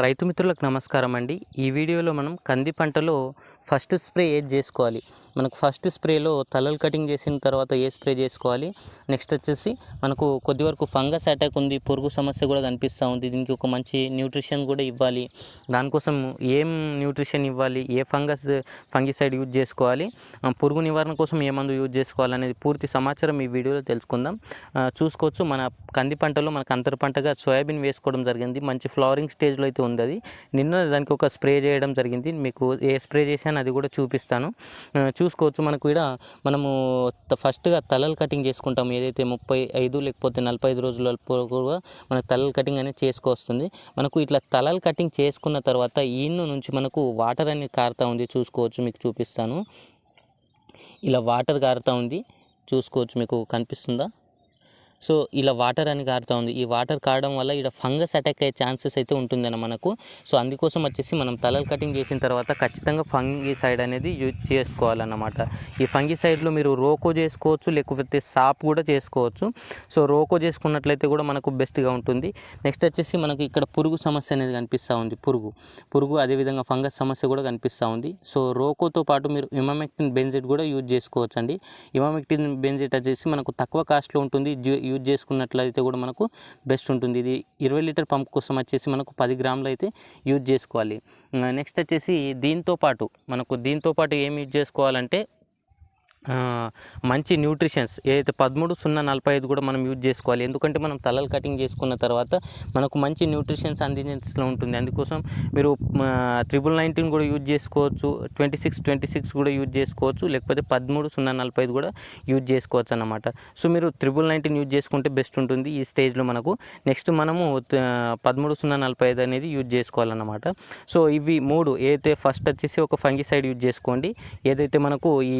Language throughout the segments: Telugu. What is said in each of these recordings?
రైతు మిత్రులకు నమస్కారం అండి. ఈ వీడియోలో మనం కంది పంటలో ఫస్ట్ స్ప్రే ఏది చేసుకోవాలి, మనకు ఫస్ట్ స్ప్రేలో తలలు కటింగ్ చేసిన తర్వాత ఏ స్ప్రే చేసుకోవాలి, నెక్స్ట్ వచ్చేసి మనకు కొద్ది వరకు ఫంగస్ అటాక్ ఉంది, పురుగు సమస్య కూడా కనిపిస్తూ ఉంది, దీనికి ఒక మంచి న్యూట్రిషన్ కూడా ఇవ్వాలి, దానికోసం ఏం న్యూట్రిషన్ ఇవ్వాలి, ఏ ఫంగిసైడ్ యూజ్ చేసుకోవాలి, పురుగు నివారణ కోసం ఏ మందు యూజ్ చేసుకోవాలనేది పూర్తి సమాచారం ఈ వీడియోలో తెలుసుకుందాం. చూసుకోవచ్చు, మన కంది పంటలో మనకు అంతర పంటగా సోయాబీన్ వేసుకోవడం జరిగింది. మంచి ఫ్లవరింగ్ స్టేజ్లో అయితే ఉంది. అది నిన్న దానికి ఒక స్ప్రే చేయడం జరిగింది. మీకు ఏ స్ప్రే చేశాను అది కూడా చూపిస్తాను. చూసుకోవచ్చు, మనకు ఇక్కడ మనము ఫస్ట్గా తలలు కటింగ్ చేసుకుంటాం. ఏదైతే 35 లేకపోతే 45 రోజుల కూడా మనకు తలలు కటింగ్ అనేది చేసుకోవస్తుంది. మనకు ఇట్లా తలలు కటింగ్ చేసుకున్న తర్వాత ఈయన నుంచి మనకు వాటర్ అనేది కారుతూ ఉంది. చూసుకోవచ్చు, మీకు చూపిస్తాను. ఇలా వాటర్ కారుతూ ఉంది, చూసుకోవచ్చు, మీకు కనిపిస్తుందా? సో ఇలా వాటర్ అని కారుతూ ఉంది. ఈ వాటర్ కారడం వల్ల ఇక్కడ ఫంగస్ అటాక్ అయ్యే ఛాన్సెస్ అయితే ఉంటుందన్న మనకు. సో అందుకోసం వచ్చేసి మనం తలలు కటింగ్ చేసిన తర్వాత ఖచ్చితంగా ఫంగిసైడ్ అనేది యూజ్ చేసుకోవాలన్నమాట. ఈ ఫంగిసైడ్లో మీరు రోకో చేసుకోవచ్చు, లేకపోతే సాప్ కూడా చేసుకోవచ్చు. సో రోకో చేసుకున్నట్లయితే కూడా మనకు బెస్ట్గా ఉంటుంది. నెక్స్ట్ వచ్చేసి మనకు ఇక్కడ పురుగు సమస్య అనేది కనిపిస్తూ ఉంది. పురుగు అదేవిధంగా ఫంగస్ సమస్య కూడా కనిపిస్తూ ఉంది. సో రోకోతో పాటు మీరు ఇమామెక్టిన్ బెంజైట్ కూడా యూజ్ చేసుకోవచ్చు అండి. ఇమామెక్టిన్ బెంజైట్ వచ్చేసి మనకు తక్కువ కాస్ట్లో ఉంటుంది. యూజ్ చేసుకున్నట్లయితే కూడా మనకు బెస్ట్ ఉంటుంది. ఇది 20 లీటర్ పంప్ కోసం వచ్చేసి మనకు 10 గ్రాములు అయితే యూజ్ చేసుకోవాలి. నెక్స్ట్ వచ్చేసి దీంతో పాటు ఏం యూజ్ చేసుకోవాలంటే మంచి న్యూట్రిషన్స్ ఏదైతే 13-0-45 కూడా మనం యూజ్ చేసుకోవాలి. ఎందుకంటే మనం తలలు కటింగ్ చేసుకున్న తర్వాత మనకు మంచి న్యూట్రిషన్స్ అందించడంలో ఉంటుంది. అందుకోసం మీరు 1919 కూడా యూజ్ చేసుకోవచ్చు, 26 కూడా యూజ్ చేసుకోవచ్చు, లేకపోతే 13-0-45 కూడా యూజ్ చేసుకోవచ్చు అన్నమాట. సో మీరు 1919 యూజ్ చేసుకుంటే బెస్ట్ ఉంటుంది ఈ స్టేజ్లో మనకు. నెక్స్ట్ మనము 13-0-45 అనేది యూజ్ చేసుకోవాలన్నమాట. సో ఇవి 3 ఏదైతే ఫస్ట్ వచ్చేసి ఒక ఫంగిసైడ్ యూజ్ చేసుకోండి. ఏదైతే మనకు ఈ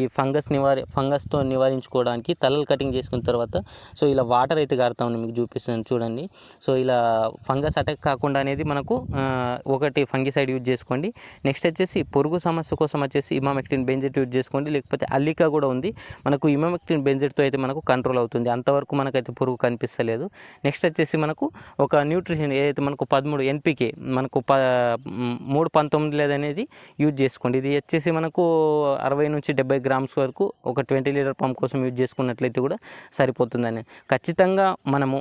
ఫంగస్తో నివారించుకోవడానికి తలలు కటింగ్ చేసుకున్న తర్వాత సో ఇలా వాటర్ అయితే కారుతా ఉంది, మీకు చూపిస్తాను చూడండి. సో ఇలా ఫంగస్ అటాక్ కాకుండా అనేది మనకు ఒకటి ఫంగిసైడ్ యూజ్ చేసుకోండి. నెక్స్ట్ వచ్చేసి పురుగు సమస్య కోసం వచ్చేసి ఇమామెక్టిన్ బెంజైట్ యూజ్ చేసుకోండి, లేకపోతే అల్లికా కూడా ఉంది. మనకు ఇమామెక్టిన్ బెంజైట్తో అయితే మనకు కంట్రోల్ అవుతుంది. అంతవరకు మనకైతే పురుగు కనిపిస్తలేదు. నెక్స్ట్ వచ్చేసి మనకు ఒక న్యూట్రిషన్ ఏదైతే మనకు 13 ఎన్పికే మనకు 3-19 అనేది యూజ్ చేసుకోండి. ఇది వచ్చేసి మనకు 60-70 గ్రామ్స్ వరకు ఒక 20 లీటర్ పంప్ కోసం యూజ్ చేసుకున్నట్లయితే కూడా సరిపోతుందని. ఖచ్చితంగా మనము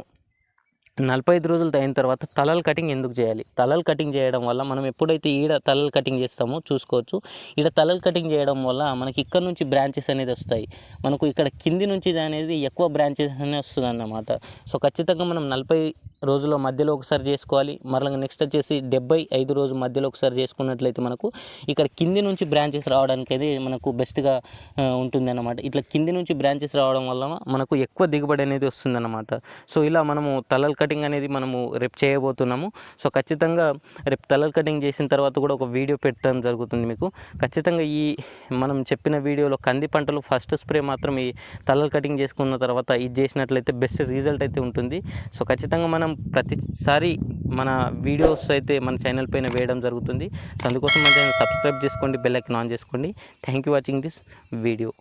45 రోజులు అయిన తర్వాత తలలు కటింగ్ ఎందుకు చేయాలి? తలలు కటింగ్ చేయడం వల్ల మనం ఎప్పుడైతే ఈడ తలలు కటింగ్ చేస్తామో చూసుకోవచ్చు, ఈడ తలలు కటింగ్ చేయడం వల్ల మనకి ఇక్కడ నుంచి బ్రాంచెస్ అనేది వస్తాయి. మనకు ఇక్కడ కింది నుంచి అనేది ఎక్కువ బ్రాంచెస్ అనేది వస్తుంది అన్నమాట. సో ఖచ్చితంగా మనం 40 రోజుల మధ్యలో ఒకసారి చేసుకోవాలి. మరలా నెక్స్ట్ వచ్చేసి 75 రోజుల మధ్యలో ఒకసారి చేసుకున్నట్లయితే మనకు ఇక్కడ కింది నుంచి బ్రాంచెస్ రావడానికి అది మనకు బెస్ట్గా ఉంటుంది అన్నమాట. ఇట్లా కింది నుంచి బ్రాంచెస్ రావడం వల్ల మనకు ఎక్కువ దిగుబడి అనేది వస్తుందన్నమాట. సో ఇలా మనము తలలు కటింగ్ అనేది మనము రేపు చేయబోతున్నాము. సో ఖచ్చితంగా రేపు తలలు కటింగ్ చేసిన తర్వాత కూడా ఒక వీడియో పెట్టడం జరుగుతుంది మీకు. ఖచ్చితంగా ఈ మనం చెప్పిన వీడియోలో కంది పంటలు ఫస్ట్ స్ప్రే మాత్రం ఈ తలలు కటింగ్ చేసుకున్న తర్వాత ఇది చేసినట్లయితే బెస్ట్ రిజల్ట్ అయితే ఉంటుంది. సో ఖచ్చితంగా మనం ప్రతిసారి మన వీడియోస్ అయితే మన ఛానల్ పైన వేయడం జరుగుతుంది. సో అందుకోసం మన ఛానల్ సబ్స్క్రైబ్ చేసుకోండి, బెల్ ఐకాన్ ఆన్ చేసుకోండి. Thank you watching this video.